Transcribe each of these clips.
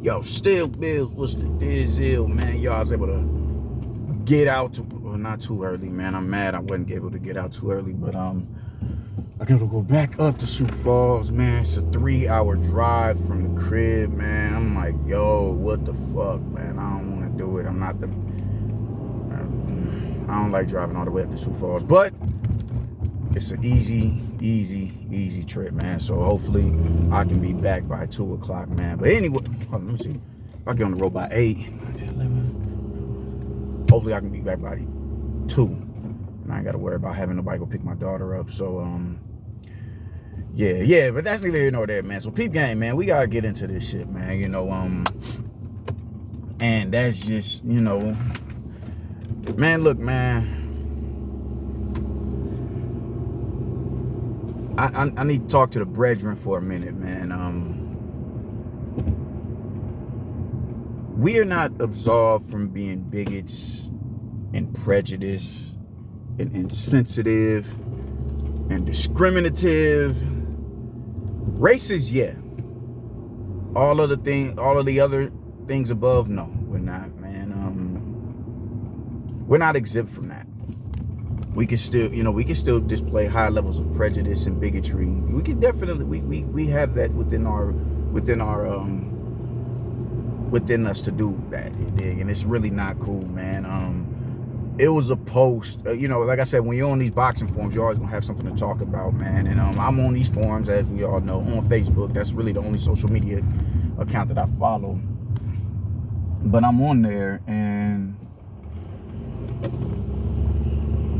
Yo, still Bills, what's the deal, man? Yo, I was able to get out, well, not too early, man. I'm mad I wasn't able to get out too early, but I gotta go back up to Sioux Falls, man. It's a 3-hour drive from the crib, man. I'm like, yo, what the fuck, man? I don't want to do it. I don't like driving all the way up to Sioux Falls, but it's an easy trip, man. So hopefully I can be back by 2 o'clock, man. But anyway, let me see. If I get on the road by 8, 11, hopefully I can be back by 2. And I ain't got to worry about having nobody go pick my daughter up. So, yeah, but that's neither here nor there, man. So peep game, man, we got to get into this shit, man. You know, and that's just, you know, man, look, man. I need to talk to the brethren for a minute, man. We are not absolved from being bigots and prejudiced and insensitive and discriminative. Racist, yeah. All of the other things above, no, we're not, man. We're not exempt from that. We can still display high levels of prejudice and bigotry. We can definitely we have that within us to do that, you dig? And it's really not cool, man. It was a post, like I said, when you're on these boxing forums, you're always gonna have something to talk about, man. And I'm on these forums, as we all know, on Facebook. That's really the only social media account that I follow. But I'm on there, and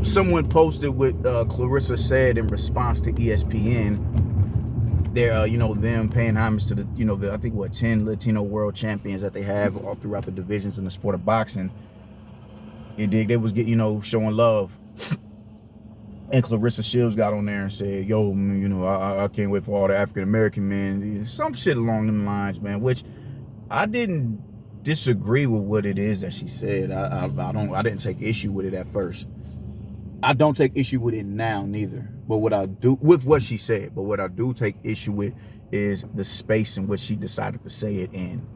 someone posted what Clarissa said in response to ESPN. They're, them paying homage to the I think 10 Latino world champions that they have all throughout the divisions in the sport of boxing. They was showing love. And Clarissa Shields got on there and said, yo, I can't wait for all the African American men. Some shit along them lines, man, which I didn't disagree with what it is that she said. I didn't take issue with it at first. I don't take issue with it now, neither. But what I do with what she said, but what I do take issue with is the space in which she decided to say it in.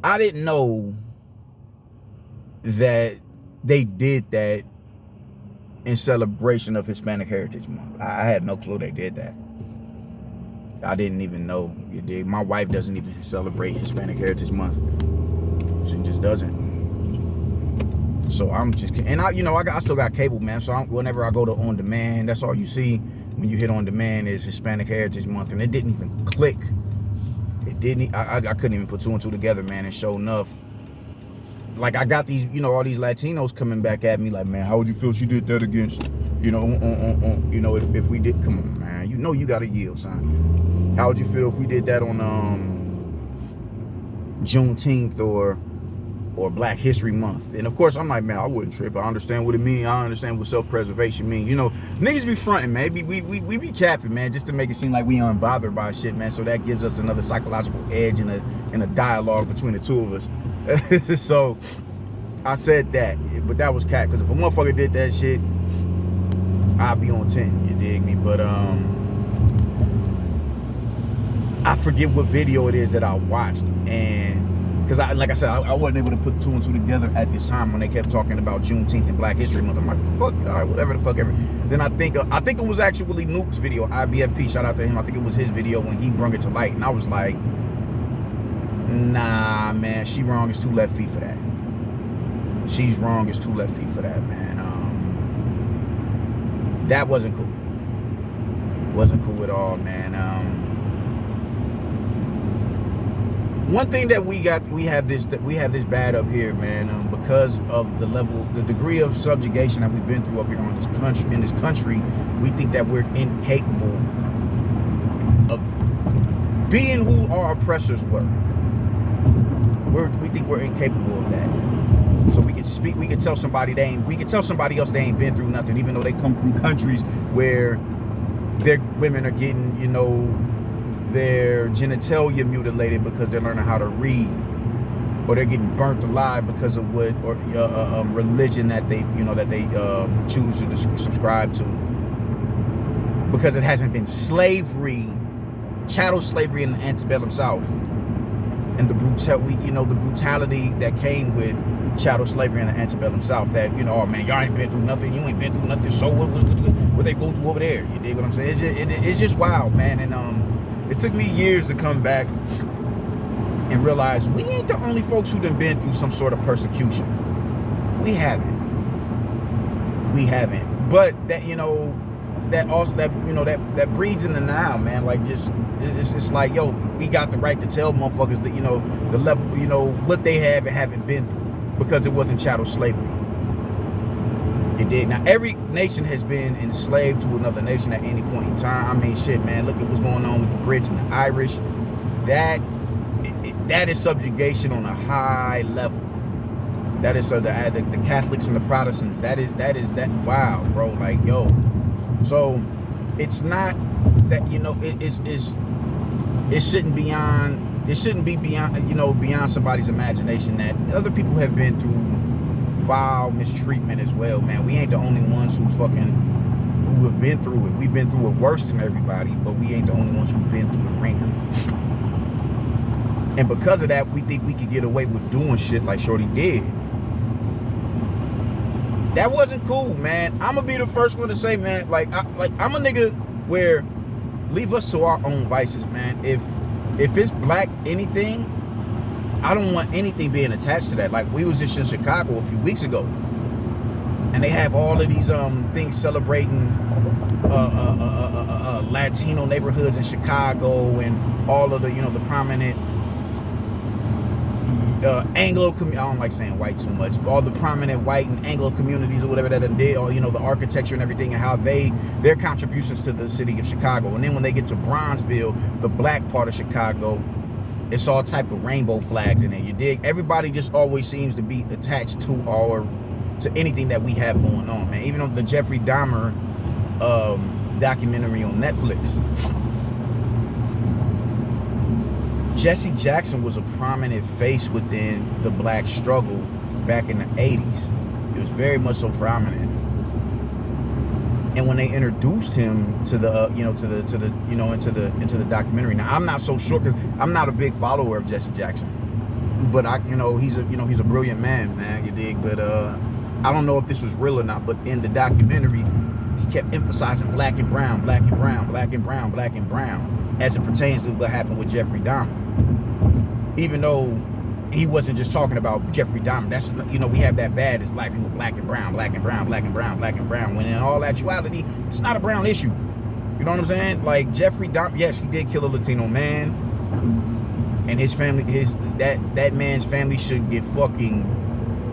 I didn't know that they did that in celebration of Hispanic Heritage Month. I had no clue they did that. I didn't even know. You dig? My wife doesn't even celebrate Hispanic Heritage Month. She just doesn't. So I'm just, and I still got cable, man. So whenever I go to on demand, that's all you see when you hit on demand is Hispanic Heritage Month, and it didn't even click. It didn't. I couldn't even put 2 and 2 together, man. And sure enough, like I got these, all these Latinos coming back at me, like, man, how would you feel she did that against, if we did, come on, man, you gotta yield, son. How would you feel if we did that on Juneteenth or Black History Month? And of course, I'm like, man, I wouldn't trip. I understand what it means. I understand what self-preservation means. Niggas be fronting, man. We be capping, man, just to make it seem like we unbothered by shit, man. So that gives us another psychological edge in a dialogue between the two of us. So I said that, but that was cap. Because if a motherfucker did that shit, I'd be on 10. You dig me? But I forget what video it is that I watched, and because like I said, I wasn't able to put 2 and 2 together at this time when they kept talking about Juneteenth and Black History Month. I'm like, what the fuck? All right, whatever the fuck ever. Then I think it was actually Nuke's video, IBFP, shout out to him. I think it was his video when he brung it to light. And I was like, nah, man, she wrong as 2 left feet for that. She's wrong as 2 left feet for that, man. That wasn't cool. Wasn't cool at all, man. One thing that we have this bad up here, man, because of the degree of subjugation that we've been through up here in this country, we think that we're incapable of being who our oppressors were. We think we're incapable of that. So we can tell somebody else they ain't been through nothing, even though they come from countries where their women are getting, their genitalia mutilated because they're learning how to read, or they're getting burnt alive because of what religion that they choose to subscribe to, because it hasn't been slavery, chattel slavery in the antebellum South. and the brutality that came with chattel slavery in the antebellum South. That, oh man, y'all ain't been through nothing. You ain't been through nothing. So what they go through over there? You dig what I'm saying? It's just wild, man. And it took me years to come back and realize we ain't the only folks who done been through some sort of persecution. We haven't. But that, that also, that breeds in the now, man. Like, just it's like, yo, we got the right to tell motherfuckers that, the level, what they have and haven't been through, because it wasn't chattel slavery. It did. Now, every nation has been enslaved to another nation at any point in time. I mean, shit, man, look at what's going on with the Brits and the Irish. That is subjugation on a high level. That is the Catholics and the Protestants. That is wow, bro. Like, yo. So it's not that, it shouldn't be beyond beyond somebody's imagination that other people have been through foul mistreatment as well, man. We ain't the only ones who have been through it. We've been through it worse than everybody, but we ain't the only ones who've been through the ringer. And because of that, we think we could get away with doing shit like Shorty did. That wasn't cool, man. I'm gonna be the first one to say, man, I'm a nigga where leave us to our own vices, man. If it's black anything, I don't want anything being attached to that. Like, we was just in Chicago a few weeks ago, and they have all of these things celebrating Latino neighborhoods in Chicago, and all of the the prominent Anglo community. I don't like saying white too much, but all the prominent white and Anglo communities or whatever that did, or the architecture and everything, and how their contributions to the city of Chicago. And then when they get to Bronzeville, the black part of Chicago, it's all type of rainbow flags in there. You dig? Everybody just always seems to be attached to anything that we have going on, man. Even on the Jeffrey Dahmer documentary on Netflix, Jesse Jackson was a prominent face within the black struggle back in the 80s. He was very much so prominent. And when they introduced him to the into the documentary, now I'm not so sure, because I'm not a big follower of Jesse Jackson, but he's a brilliant man, you dig? But I don't know if this was real or not. But in the documentary, he kept emphasizing black and brown, black and brown, black and brown, black and brown, as it pertains to what happened with Jeffrey Dahmer. Even though he wasn't just talking about Jeffrey Dahmer. That's, we have that bad as black people, black and brown, black and brown, black and brown, black and brown, when in all actuality, it's not a brown issue. You know what I'm saying? Like, Jeffrey Dahmer, yes, he did kill a Latino man, and his family, that man's family should get fucking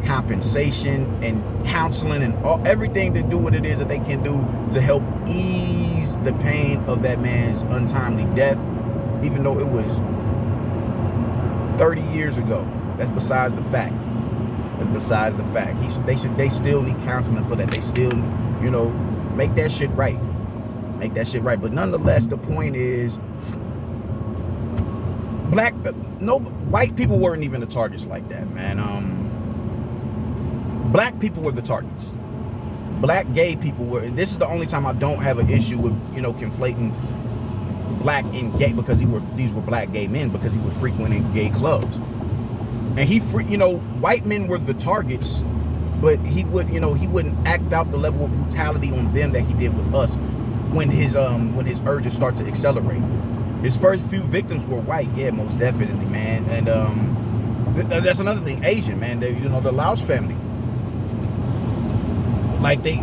compensation and counseling and everything to do what it is that they can do to help ease the pain of that man's untimely death, even though it was 30 years ago. That's besides the fact. They still need counseling for that. They still, make that shit right. But nonetheless, the point is, white people weren't even the targets like that, man. Black people were the targets. Black gay people were. This is the only time I don't have an issue with, conflating black and gay, because these were black gay men, because he was frequenting gay clubs. And white men were the targets, but he wouldn't act out the level of brutality on them that he did with us when his urges start to accelerate. His first few victims were white, yeah, most definitely, man. And that's another thing, Asian, man. The Laos family, like they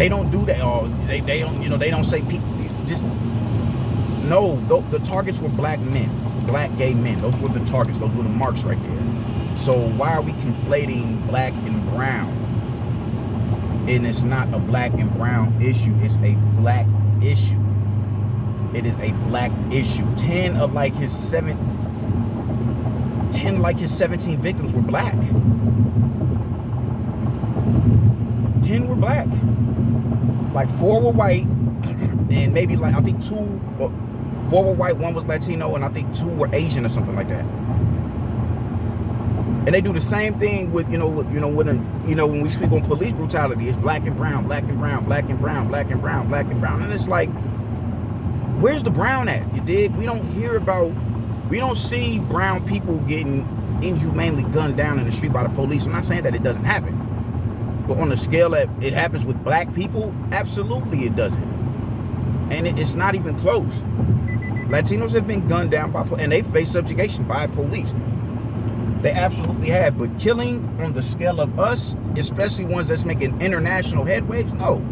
don't do that, or they don't they don't say people just. No, the targets were black men, black gay men. Those were the targets. Those were the marks right there. So why are we conflating black and brown? And it's not a black and brown issue. It's a black issue. It is a black issue. 10 of his 17 victims were black. 10 were black. Like 4 were white, and maybe I think 4 were white, 1 was Latino, and I think 2 were Asian or something like that. And they do the same thing with when we speak on police brutality, it's black and brown, black and brown, black and brown, black and brown, black and brown, and it's like, where's the brown at? You dig? We don't hear about We don't see brown people getting inhumanely gunned down in the street by the police. I'm not saying that it doesn't happen. But on the scale that it happens with black people, absolutely it doesn't. And it's not even close. Latinos have been gunned down by and they face subjugation by police. They absolutely have. But killing on the scale of us, especially ones that's making international headways, no.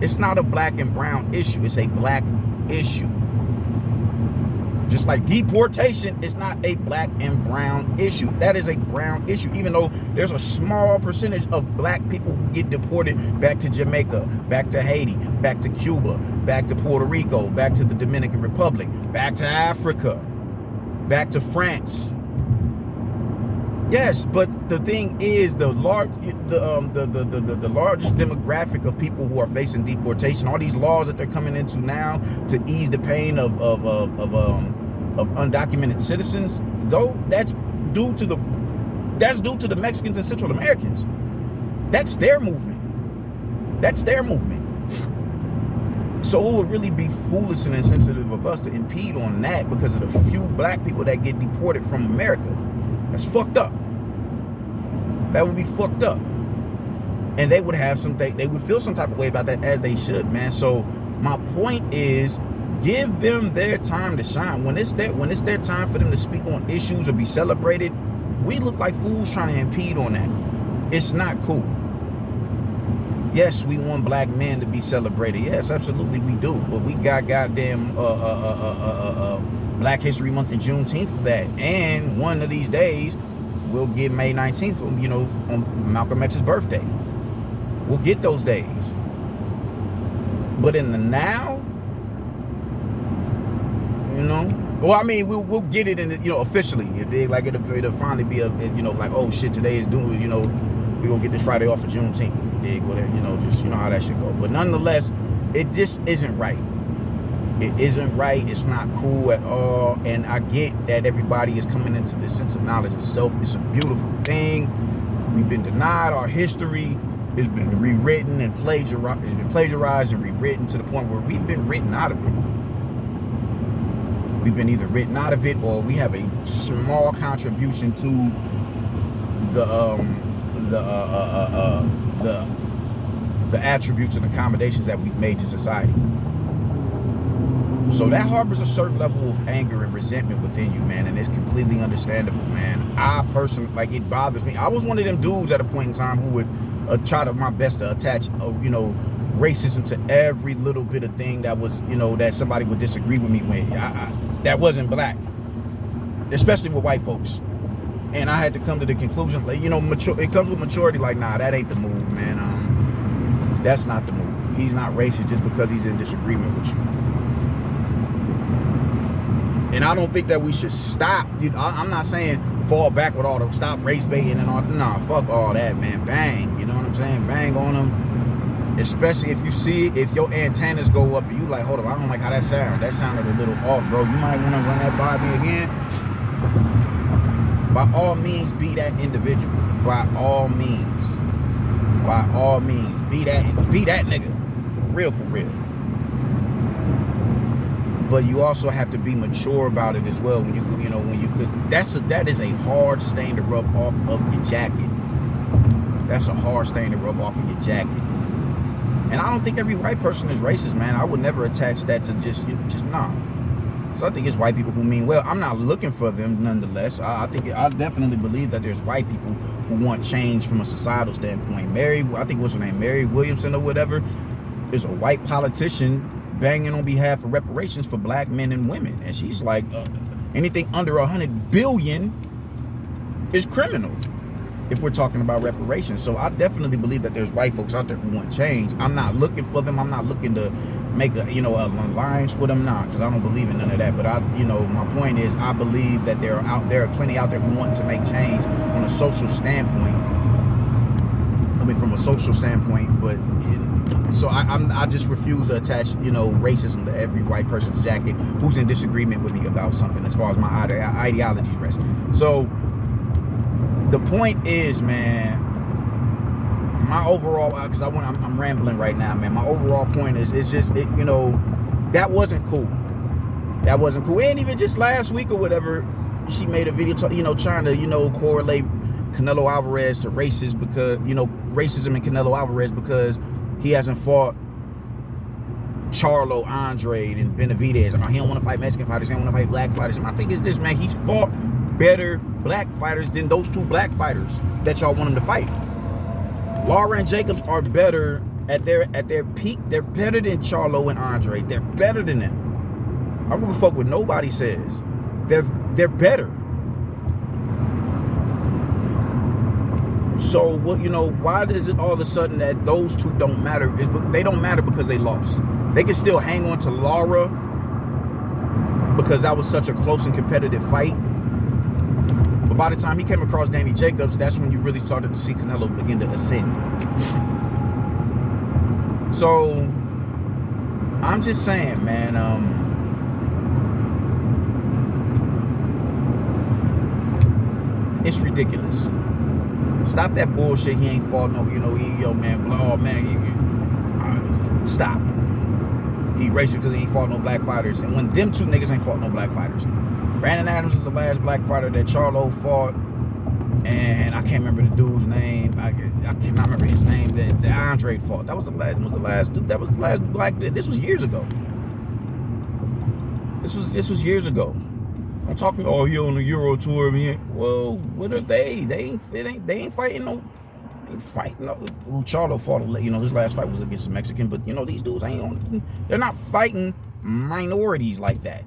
It's not a black and brown issue. It's a black issue. Just like deportation is not a black and brown issue. That is a brown issue, even though there's a small percentage of black people who get deported back to Jamaica, back to Haiti, back to Cuba, back to Puerto Rico, back to the Dominican Republic, back to Africa, back to France. Yes, but the thing is, the largest demographic of people who are facing deportation, all these laws that they're coming into now to ease the pain of undocumented citizens, though that's due to the Mexicans and Central Americans. That's their movement. That's their movement. So it would really be foolish and insensitive of us to impede on that because of the few black people that get deported from America. That's fucked up. That would be fucked up. And they would have they would feel some type of way about that, as they should, man. So my point is, give them their time to shine. When it's their time for them to speak on issues or be celebrated, we look like fools trying to impede on that. It's not cool. Yes, we want black men to be celebrated. Yes, absolutely we do. But we got goddamn Black History Month and Juneteenth for that. And one of these days, we'll get May 19th, on Malcolm X's birthday. We'll get those days. But in the now, well, I mean, we'll get it in, officially. It'll finally be like, oh shit, today is doing, we're gonna get this Friday off for Juneteenth. You dig, whatever, just how that should go. But nonetheless, it just isn't right. It isn't right. It's not cool at all. And I get that everybody is coming into this sense of knowledge of self. It's a beautiful thing. We've been denied our history. It's been rewritten and plagiarized. It's been plagiarized and rewritten to the point where we've been written out of it. We've been either written out of it or we have a small contribution to the attributes and accommodations that we've made to society. So that harbors a certain level of anger and resentment within you, man, and it's completely understandable, man. I personally, it bothers me. I was one of them dudes at a point in time who would try my best to attach, racism to every little bit of thing that was, that somebody would disagree with me with. That wasn't black, especially with white folks. And I had to come to the conclusion, it comes with maturity, nah, that ain't the move, man. That's not the move. He's not racist just because he's in disagreement with you. And I don't think that we should stop. I'm not saying fall back with all the stop race baiting and all. Nah, fuck all that, man. Bang, you know what I'm saying? Bang on them. Especially if you see, if your antennas go up and you like, hold up, I don't like how that sounded. That sounded a little off, bro. You might want to run that by me again. By all means, be that individual. By all means. By all means. Be that nigga. For real. But you also have to be mature about it as well. When you could, that is a hard stain to rub off of your jacket. That's a hard stain to rub off of your jacket. And I don't think every white person is racist, man. I would never attach that to just nah. So I think it's white people who mean well. I'm not looking for them nonetheless. I definitely believe that there's white people who want change from a societal standpoint. I think what's her name, Mary Williamson or whatever, is a white politician banging on behalf of reparations for black men and women. And she's like, anything under 100 billion is criminal if we're talking about reparations. So I definitely believe that there's white folks out there who want change. I'm not looking for them. I'm not looking to make an alliance with them now, because I don't believe in none of that. But my point is, I believe that there are plenty out there who want to make change on a social standpoint. From a social standpoint, but so I just refuse to attach racism to every white person's jacket who's in disagreement with me about something as far as my ideologies rest. So the point is, man, my overall, because I'm rambling right now, man. My overall point is, it's just that wasn't cool. That wasn't cool. And even just last week or whatever, she made a video, trying to, correlate Canelo Alvarez to racism because, racism in Canelo Alvarez because he hasn't fought Charlo, Andre, and Benavidez. He don't want to fight Mexican fighters. He don't want to fight black fighters. My thing is this, man. He's fought better black fighters than those 2 black fighters that y'all want him to fight. Lara and Jacobs are better at their peak. They're better than Charlo and Andre. They're better than them. I don't give a fuck what nobody says. They're better. So what? Why is it all of a sudden that those 2 don't matter? They don't matter because they lost. They can still hang on to Lara because that was such a close and competitive fight. But by the time he came across Danny Jacobs, that's when you really started to see Canelo begin to ascend. So I'm just saying, man. It's ridiculous. Stop that bullshit. He ain't fought no, stop. He racist because he ain't fought no black fighters. And when them 2 niggas ain't fought no black fighters. Brandon Adams was the last black fighter that Charlo fought. And I can't remember the dude's name. I cannot remember his name that Andre fought. That was the last black. This was years ago. This was years ago. I'm talking. Oh, he on the Euro tour. Well, what are they? They ain't fighting no. Well, Charlo fought. His last fight was against a Mexican. But these dudes ain't on. They're not fighting minorities like that.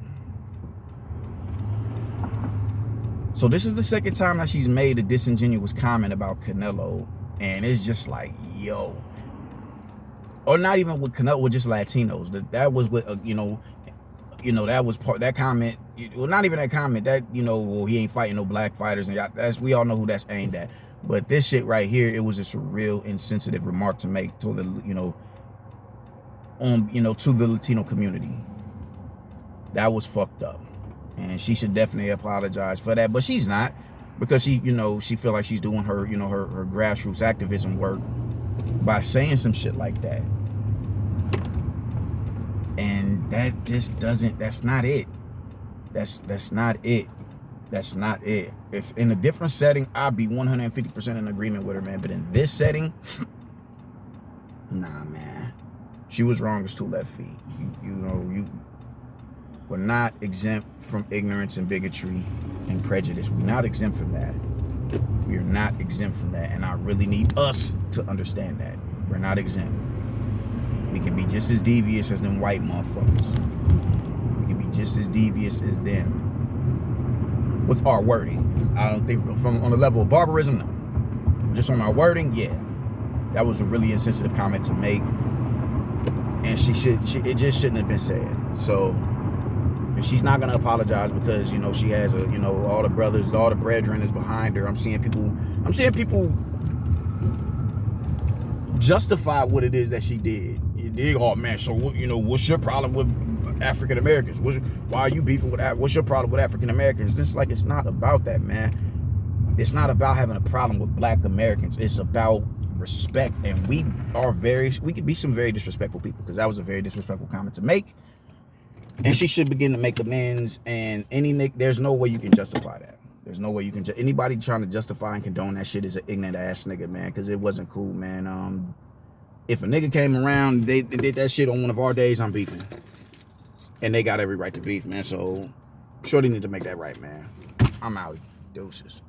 So this is the second time that she's made a disingenuous comment about Canelo, and it's just like, yo. Or not even with Canelo, with just Latinos. That was with that was part that comment. Well, not even that comment. That well, he ain't fighting no black fighters, and we all know who that's aimed at. But this shit right here, it was just a real insensitive remark to make to the to the Latino community. That was fucked up, and she should definitely apologize for that. But she's not, because she feel like she's doing her her grassroots activism work by saying some shit like that. And that just doesn't, that's not it. That's not it. That's not it. If in a different setting, I'd be 150% in agreement with her, man. But in this setting, nah, man. She was wrong as 2 left feet. You were not exempt from ignorance and bigotry and prejudice. We're not exempt from that. We're not exempt from that. And I really need us to understand that. We're not exempt. We can be just as devious as them white motherfuckers. We can be just as devious as them with our wording. I don't think on the level of barbarism, no. Just on our wording, yeah. That was a really insensitive comment to make, and it just shouldn't have been said. So if she's not gonna apologize because she has all the brothers, all the brethren is behind her. I'm seeing people justify what it is that she did. You dig? Oh man, so what's your problem with African Americans? Why are you beefing with that? What's your problem with African Americans? It's not about that, man. It's not about having a problem with black Americans. It's about respect, and we could be some very disrespectful people, because that was a very disrespectful comment to make, and she should begin to make amends. And there's no way you can justify that. There's no way you can. Anybody trying to justify and condone that shit is an ignorant ass nigga, man, because it wasn't cool, man. If a nigga came around, they did that shit on one of our days, I'm beefing, and they got every right to beef, man. So sure they need to make that right, man. I'm out. Deuces.